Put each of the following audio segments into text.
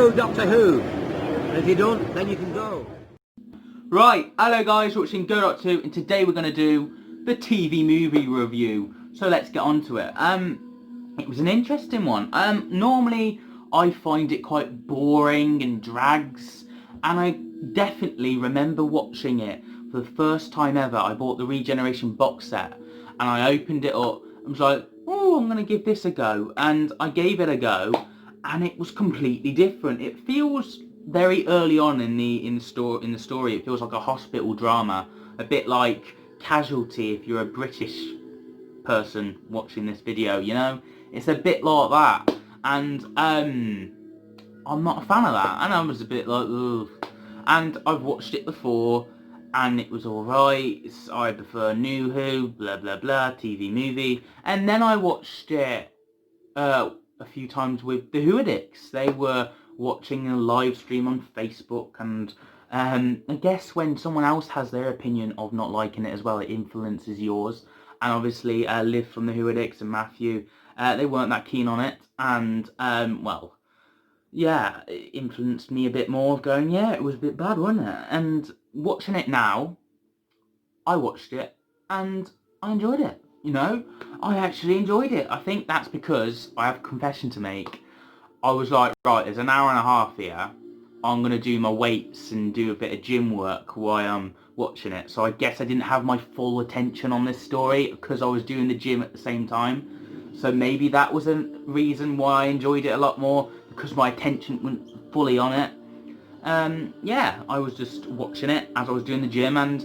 know Doctor Who? And if you don't, then you can go. Right, hello guys, you're watching drWho, and today we're going to do the TV movie review. So let's get on to it. It was an interesting one. Normally I find it quite boring and drags, and I definitely remember watching it for the first time ever. I bought the Regeneration box set, and I opened it up and was like, oh, I'm going to give this a go. And I gave it a go, and it was completely different. It feels very early on in the story. It feels like a hospital drama, a bit like Casualty if you're a British person watching this video, you know? It's a bit like that, and I'm not a fan of that, and I was a bit like, ugh. And I've watched it before, and it was alright. I prefer drWho, blah blah blah, TV movie, and then I watched it a few times with the Who addicts. They were watching a live stream on Facebook, and I guess when someone else has their opinion of not liking it as well, it influences yours. And obviously Liv from the Who addicts and Matthew, they weren't that keen on it, and well, yeah, it influenced me a bit more of going, yeah, it was a bit bad, wasn't it? And watching it now, I watched it and I enjoyed it, you know? I actually enjoyed it. I think that's because I have a confession to make. I was like, right, there's an hour and a half here. I'm going to do my weights and do a bit of gym work while I'm watching it. So I guess I didn't have my full attention on this story because I was doing the gym at the same time. So maybe that was a reason why I enjoyed it a lot more, because my attention went fully on it. Yeah, I was just watching it as I was doing the gym, and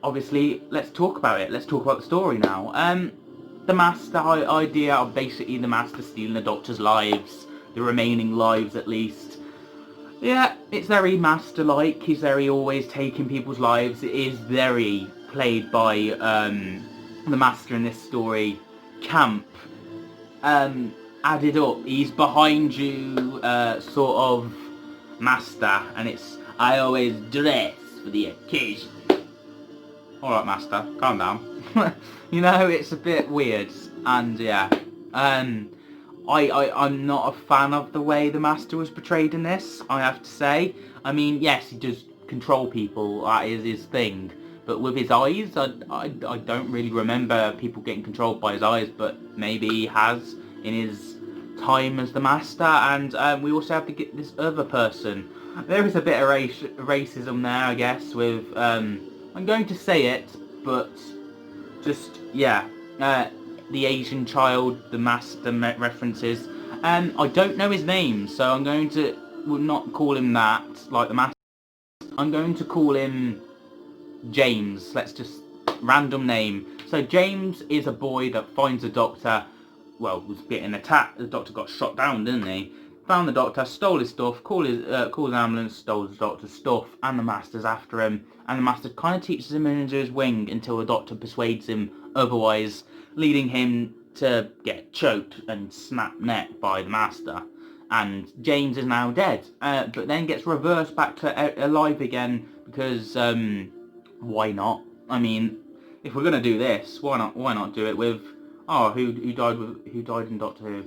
obviously, let's talk about it. Let's talk about the story now. The Master idea of basically the Master stealing the Doctor's lives, the remaining lives at least. Yeah, it's very Master-like. He's very always taking people's lives. It is very played by the Master in this story. Camp. Added up. He's behind you, sort of Master, and it's, I always dress for the occasion. Alright, Master, calm down. You know, it's a bit weird, and yeah. I'm not a fan of the way the Master was portrayed in this, I have to say. I mean, yes, he does control people, that is his thing. But with his eyes, I don't really remember people getting controlled by his eyes, but maybe he has in his time as the Master. And we also have to get this other person. There is a bit of racism there, I guess, with, I'm going to say it, but just, yeah, the Asian child, the Master references. I don't know his name, so I'm going to not call him that, like the Master. I'm going to call him James. Let's just, random name. So James is a boy that finds the Doctor, well, was getting attacked. The Doctor got shot down, didn't he? Found the Doctor, stole his stuff, called an ambulance, stole the Doctor's stuff, and the Master's after him. And the Master kind of teaches him under his wing until the Doctor persuades him otherwise, leading him to get choked and snapped neck by the Master. And James is now dead, but then gets reversed back to alive again because why not? I mean, if we're gonna do this, why not do it with who died in Doctor Who?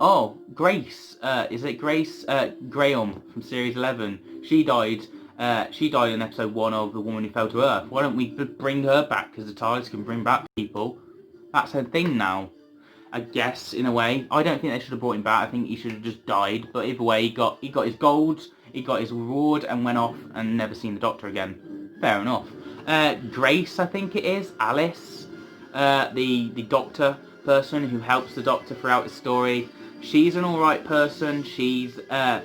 Oh, Grace. Is it Grace Graham from Series 11? She died in episode 1 of The Woman Who Fell to Earth. Why don't we bring her back, because the TARDIS can bring back people? That's her thing now, I guess, in a way. I don't think they should have brought him back. I think he should have just died. But either way, he got his gold, he got his reward, and went off and never seen the Doctor again. Fair enough. Grace, I think it is, Alice, the Doctor person who helps the Doctor throughout the story. She's an alright person. She's a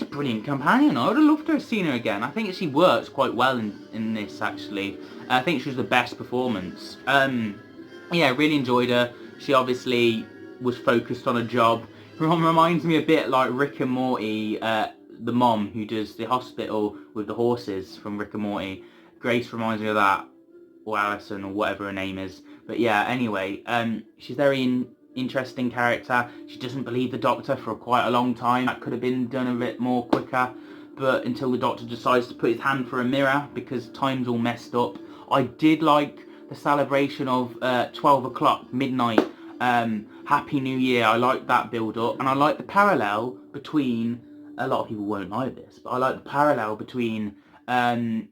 brilliant companion. I would have loved to have seen her again. I think she works quite well in this, actually. I think she was the best performance. Yeah, really enjoyed her. She obviously was focused on a job. Reminds me a bit like Rick and Morty, the mom who does the hospital with the horses from Rick and Morty. Grace reminds me of that, or Alison, or whatever her name is. But yeah, anyway, she's very interesting character. She doesn't believe the Doctor for quite a long time. That could have been done a bit more quicker, but until the Doctor decides to put his hand for a mirror because time's all messed up. I did like the celebration of 12 o'clock, midnight, Happy New Year. I like that build up, and I like the parallel between, a lot of people won't like this, but I like the parallel between, I've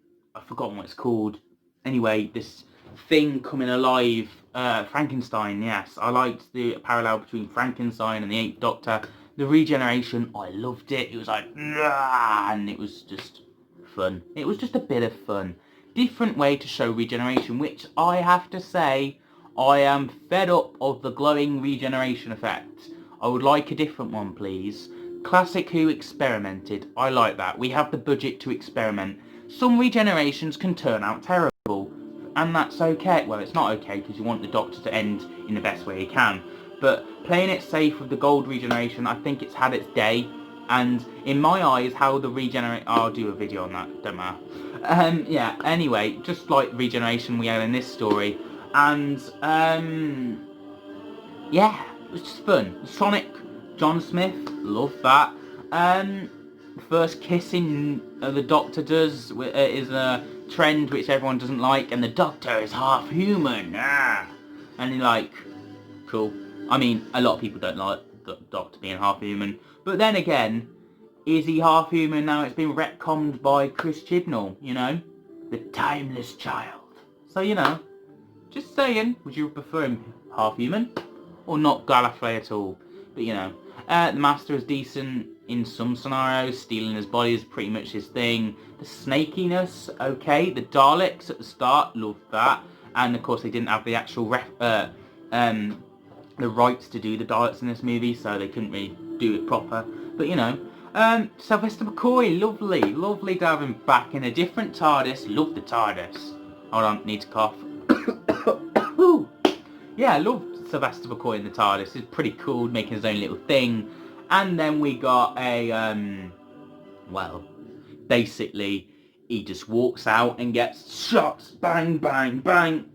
forgotten what it's called. Anyway, this thing coming alive, Frankenstein, yes. I liked the parallel between Frankenstein and the Eighth Doctor. The regeneration, I loved it. It was like, nah, and it was just fun. It was just a bit of fun. Different way to show regeneration, which I have to say, I am fed up of the glowing regeneration effect. I would like a different one, please. Classic Who experimented. I like that. We have the budget to experiment. Some regenerations can turn out terrible, and that's okay. Well, it's not okay, because you want the Doctor to end in the best way he can. But playing it safe with the gold regeneration, I think it's had its day. And in my eyes, how the regenerate... I'll do a video on that, don't matter. Yeah, anyway, just like regeneration we had in this story. And, yeah, it was just fun. Sonic, John Smith, love that. First kissing the Doctor does is a trend which everyone doesn't like. And the Doctor is half human. Ah. And you're like, cool. I mean, a lot of people don't like the Doctor being half human. But then again, is he half human now? It's been retconned by Chris Chibnall, you know? The timeless child. So, you know, just saying, would you prefer him half human? Or not Gallifrey at all? But, you know, the Master is decent in some scenarios. Stealing his body is pretty much his thing. The snakiness, okay. The Daleks at the start, loved that. And, of course, they didn't have the actual the rights to do the Daleks in this movie, so they couldn't really do it proper. But, you know, Sylvester McCoy, lovely. Lovely to have him back in a different TARDIS. Love the TARDIS. Hold on, need to cough. Yeah, I love Sylvester McCoy in the TARDIS. It's pretty cool, making his own little thing. And then we got a, well, basically, he just walks out and gets shots. Bang, bang, bang.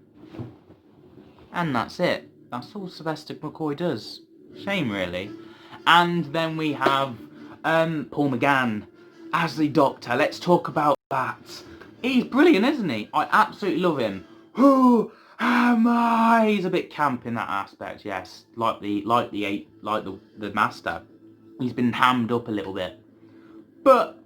And that's it. That's all Sylvester McCoy does. Shame, really. And then we have Paul McGann as the Doctor. Let's talk about that. He's brilliant, isn't he? I absolutely love him. Who am I? He's a bit camp in that aspect, yes. Like the Master. He's been hammed up a little bit. But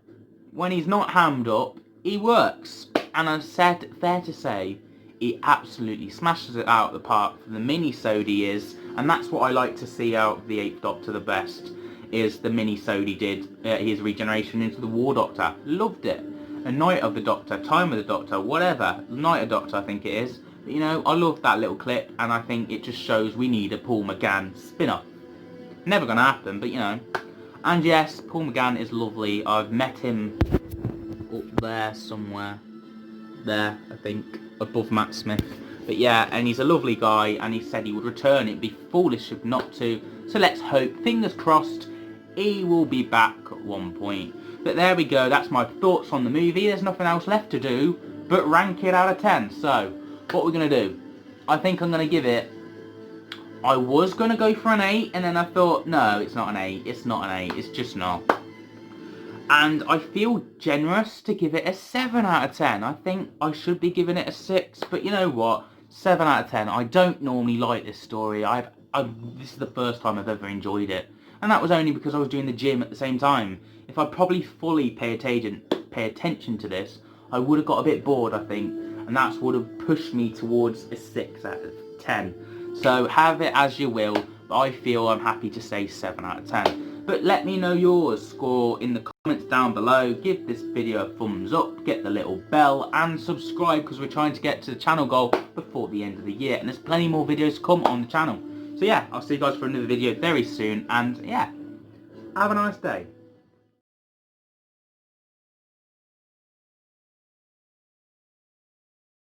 when he's not hammed up, he works. And I said, fair to say, he absolutely smashes it out of the park for the mini-sode he is, and that's what I like to see out of the Eighth Doctor the best, is the mini-sode he did, his regeneration into the War Doctor. Loved it. A Night of the Doctor, Time of the Doctor, whatever. Night of Doctor, I think it is. But, you know, I love that little clip, and I think it just shows we need a Paul McGann spin-off. Never gonna happen, but, you know. And yes, Paul McGann is lovely. I've met him up there somewhere. There, I think, above Matt Smith. But yeah, and he's a lovely guy, and he said he would return. It'd be foolish if not to. So let's hope, fingers crossed, he will be back at one point. But there we go, that's my thoughts on the movie. There's nothing else left to do but rank it out of 10. So, what we're going to do, I think I'm going to give it, I was going to go for an 8, and then I thought, no, it's not an 8, it's not an 8, it's just not. And I feel generous to give it a 7 out of 10. I think I should be giving it a 6, but you know what? 7 out of 10. I don't normally like this story. This is the first time I've ever enjoyed it. And that was only because I was doing the gym at the same time. If I probably fully pay attention to this, I would have got a bit bored, I think. And that would have pushed me towards a 6 out of 10. So have it as you will, but I feel I'm happy to say 7 out of 10. But let me know yours score in the comments down below. Give this video a thumbs up, get the little bell, and subscribe, because we're trying to get to the channel goal before the end of the year. And there's plenty more videos to come on the channel. So yeah, I'll see you guys for another video very soon. And yeah, have a nice day.